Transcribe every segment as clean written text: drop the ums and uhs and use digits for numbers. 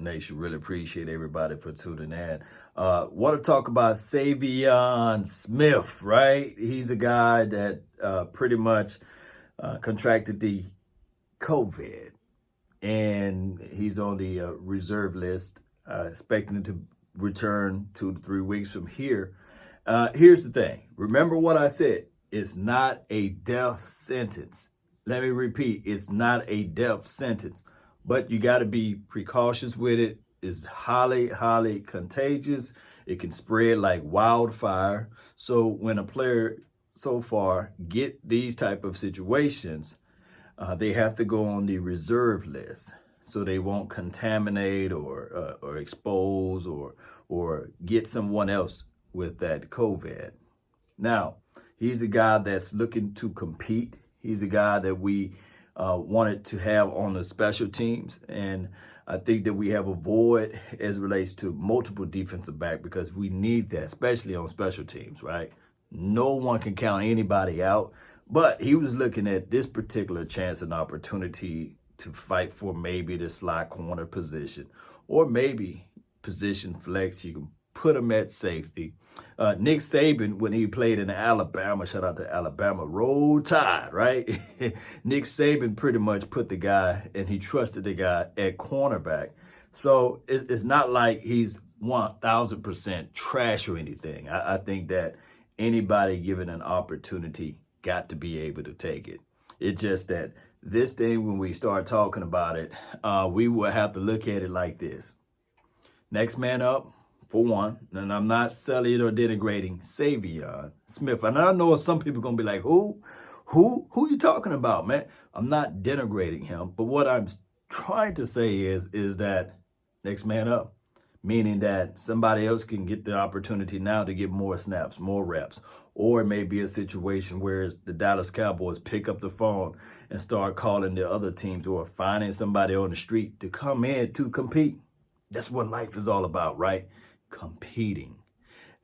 Nation. Really appreciate everybody for tuning in. Want to talk about Saivion Smith, right? He's a guy that pretty much contracted the COVID, and he's on the reserve list, expecting to return 2 to 3 weeks from here. Here's the thing. Remember what I said. It's not a death sentence. Let me repeat. It's not a death sentence. But you got to be precautious with it. It's highly, highly contagious. It can spread like wildfire. So when a player so far get these type of situations, they have to go on the reserve list so they won't contaminate or expose or get someone else with that COVID. Now, he's a guy that's looking to compete. He's a guy that we wanted to have on the special teams. And I think that we have a void as it relates to multiple defensive back because we need that, especially on special teams, right? No one can count anybody out. But he was looking at this particular chance and opportunity to fight for maybe the slot corner position or maybe position flex. You can put him at safety. Nick Saban, when he played in Alabama, shout out to Alabama, Roll Tide, right? Nick Saban pretty much put the guy, and he trusted the guy at cornerback. So it's not like he's 1,000% trash or anything. I think that anybody given an opportunity got to be able to take it. It's just that this thing, when we start talking about it, we will have to look at it like this. Next man up, for one, and I'm not selling or denigrating Saivion Smith. And I know some people are going to be like, who you talking about, man? I'm not denigrating him. But what I'm trying to say is that next man up, meaning that somebody else can get the opportunity now to get more snaps, more reps. Or it may be a situation where the Dallas Cowboys pick up the phone and start calling the other teams or finding somebody on the street to come in to compete. That's what life is all about, right? Competing.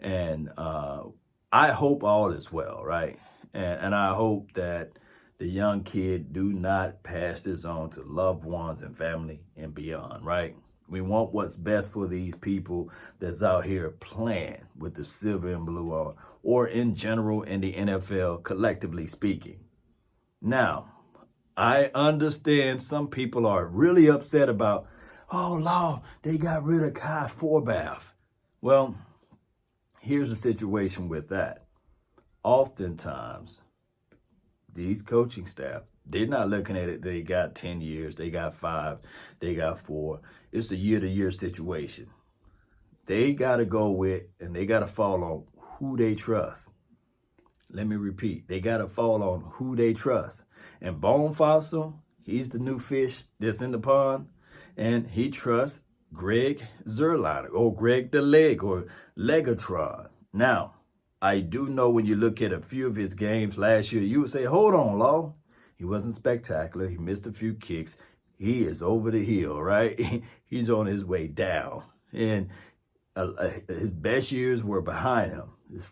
And I hope all is well, right? And I hope that the young kid do not pass this on to loved ones and family and beyond, right? We want what's best for these people that's out here playing with the silver and blue on, or in general in the NFL, collectively speaking. Now, I understand some people are really upset about, oh, Lord, they got rid of Kai Forbath. Well, here's the situation with that. Oftentimes, these coaching staff, they're not looking at it, they got 10 years, they got 5, they got 4. It's a year-to-year situation. They got to go with, and they got to fall on who they trust. Let me repeat, they got to fall on who they trust. And Bone Fossil, he's the new fish that's in the pond, and he trusts Greg Zuerlein or Greg the Leg or Legatron. Now, I do know when you look at a few of his games last year, you would say, hold on, Law. He wasn't spectacular. He missed a few kicks. He is over the hill, right? He's on his way down. And his best years were behind him. His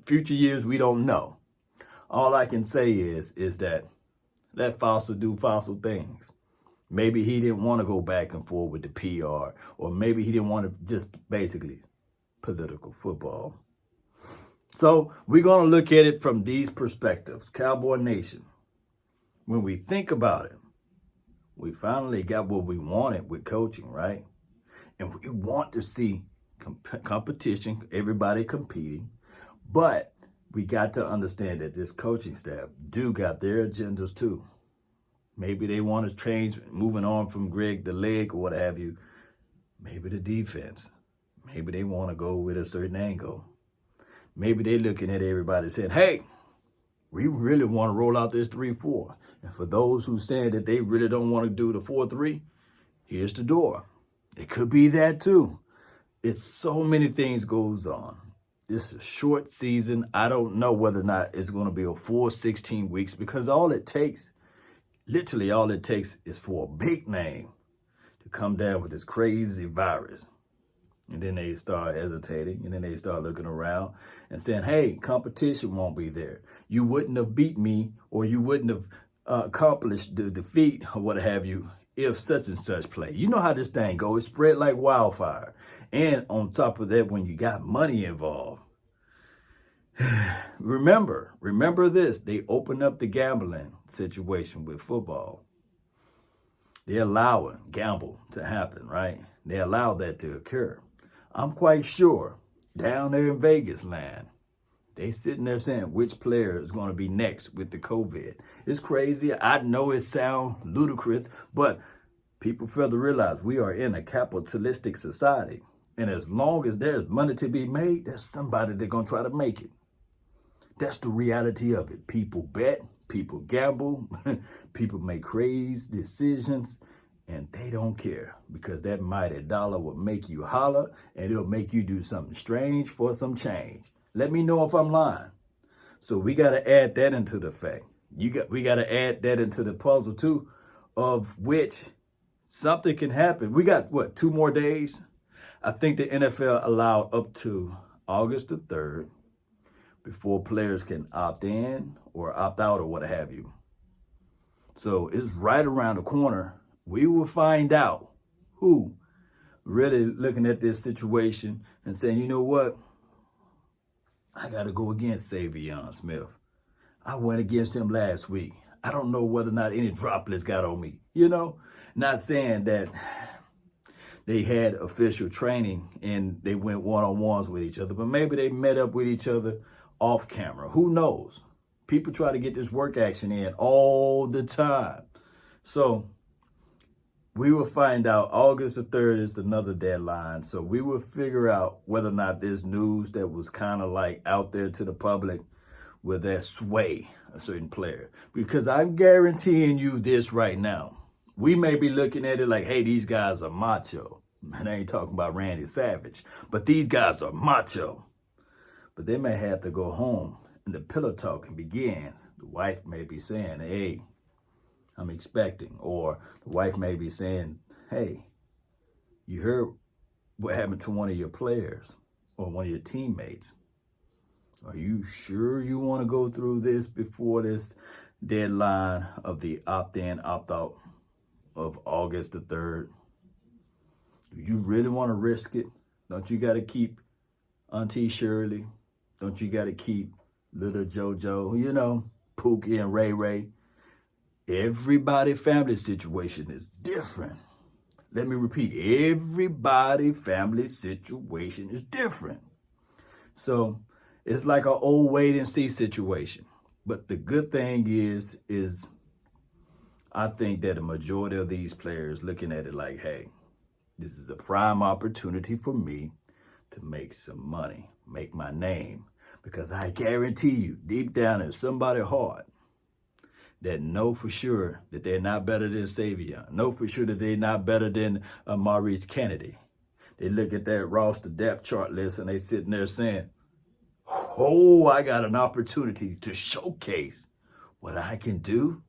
future years, we don't know. All I can say is that let Fossil do Fossil things. Maybe he didn't want to go back and forth with the PR, or maybe he didn't want to just basically political football. So we're going to look at it from these perspectives. Cowboy Nation, when we think about it, we finally got what we wanted with coaching, right? And we want to see competition, everybody competing. But we got to understand that this coaching staff do got their agendas too. Maybe they want to change, moving on from Greg the Leg or what have you. Maybe the defense. Maybe they want to go with a certain angle. Maybe they're looking at everybody saying, hey, we really want to roll out this 3-4. And for those who said that they really don't want to do the 4-3, here's the door. It could be that too. It's so many things goes on. This is a short season. I don't know whether or not it's going to be a full 16 weeks because literally all it takes is for a big name to come down with this crazy virus. And then they start hesitating, and then they start looking around and saying, hey, competition won't be there. You wouldn't have beat me, or you wouldn't have accomplished the defeat or what have you if such and such play. You know how this thing goes. It spread like wildfire. And on top of that, when you got money involved, remember this. They opened up the gambling situation with football. They allow gamble to happen, right? They allow that to occur. I'm quite sure down there in Vegas land, they sitting there saying which player is going to be next with the COVID. It's crazy. I know it sounds ludicrous, but people fail to realize we are in a capitalistic society. And as long as there's money to be made, there's somebody that's going to try to make it. That's the reality of it. People bet, people gamble, people make crazy decisions, and they don't care because that mighty dollar will make you holler and it'll make you do something strange for some change. Let me know if I'm lying. So we got to add that into the fact. We got to add that into the puzzle too, of which something can happen. We got, 2 more days? I think the NFL allowed up to August the 3rd before players can opt in or opt out or what have you. So it's right around the corner. We will find out who really looking at this situation and saying, you know what? I got to go against Saivion Smith. I went against him last week. I don't know whether or not any droplets got on me. Not saying that they had official training and they went one-on-ones with each other, but maybe they met up with each other off camera. Who knows? People try to get this work action in all the time. So we will find out. August the 3rd is another deadline. So we will figure out whether or not this news that was kind of like out there to the public, will that sway a certain player? Because I'm guaranteeing you this right now. We may be looking at it like, hey, these guys are macho. Man, I ain't talking about Randy Savage, but these guys are macho. But they may have to go home and the pillow talking begins. The wife may be saying, hey, I'm expecting. Or the wife may be saying, hey, you heard what happened to one of your players or one of your teammates. Are you sure you want to go through this before this deadline of the opt-in, opt-out of August the 3rd? Do you really want to risk it? Don't you got to keep Auntie Shirley? Don't you got to keep little JoJo, Pookie and Ray Ray? Everybody family situation is different. Let me repeat, everybody family situation is different. So it's like an old wait and see situation. But the good thing is I think that a majority of these players looking at it like, hey, this is a prime opportunity for me to make some money, make my name. Because I guarantee you, deep down in somebody's heart, that know for sure that they're not better than Saivion, know for sure that they're not better than Maurice Kennedy. They look at that roster depth chart list and they sitting there saying, oh, I got an opportunity to showcase what I can do.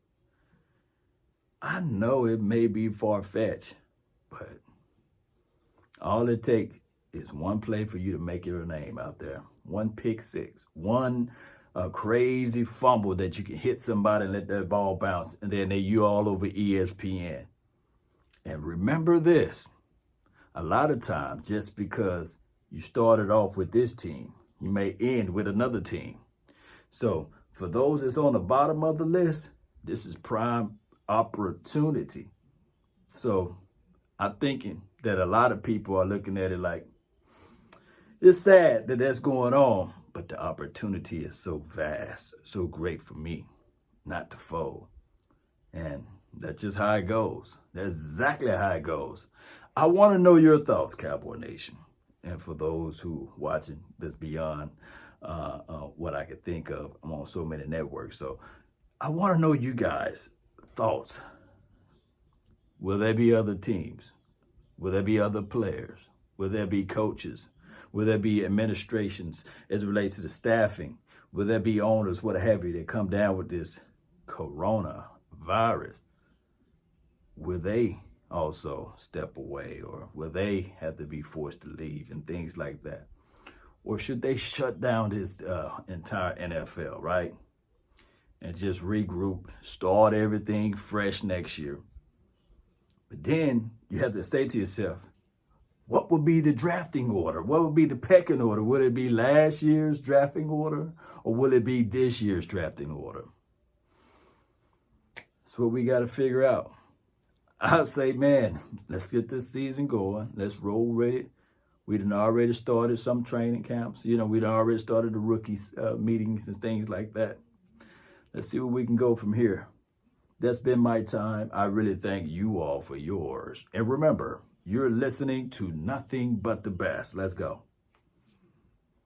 I know it may be far-fetched, but all it takes is one play for you to make your name out there. One pick six, one crazy fumble that you can hit somebody and let that ball bounce, and then you all over ESPN. And remember this, a lot of times, just because you started off with this team, you may end with another team. So for those that's on the bottom of the list, this is prime opportunity. So I'm thinking that a lot of people are looking at it like, it's sad that that's going on, but the opportunity is so vast, so great for me not to fold. And that's just how it goes. That's exactly how it goes. I want to know your thoughts, Cowboy Nation. And for those who watching this beyond what I could think of, I'm on so many networks. So I want to know you guys' thoughts. Will there be other teams? Will there be other players? Will there be coaches? Will there be administrations as it relates to the staffing? Will there be owners, what have you, that come down with this coronavirus? Will they also step away, or will they have to be forced to leave and things like that? Or should they shut down this entire NFL, right? And just regroup, start everything fresh next year. But then you have to say to yourself, what would be the drafting order? What would be the pecking order? Would it be last year's drafting order, or will it be this year's drafting order? That's what we got to figure out. I'd say, man, let's get this season going. Let's roll with it. We done already started some training camps. We done already started the rookies meetings and things like that. Let's see where we can go from here. That's been my time. I really thank you all for yours. And remember, you're listening to nothing but the best. Let's go.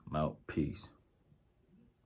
I'm out. Peace.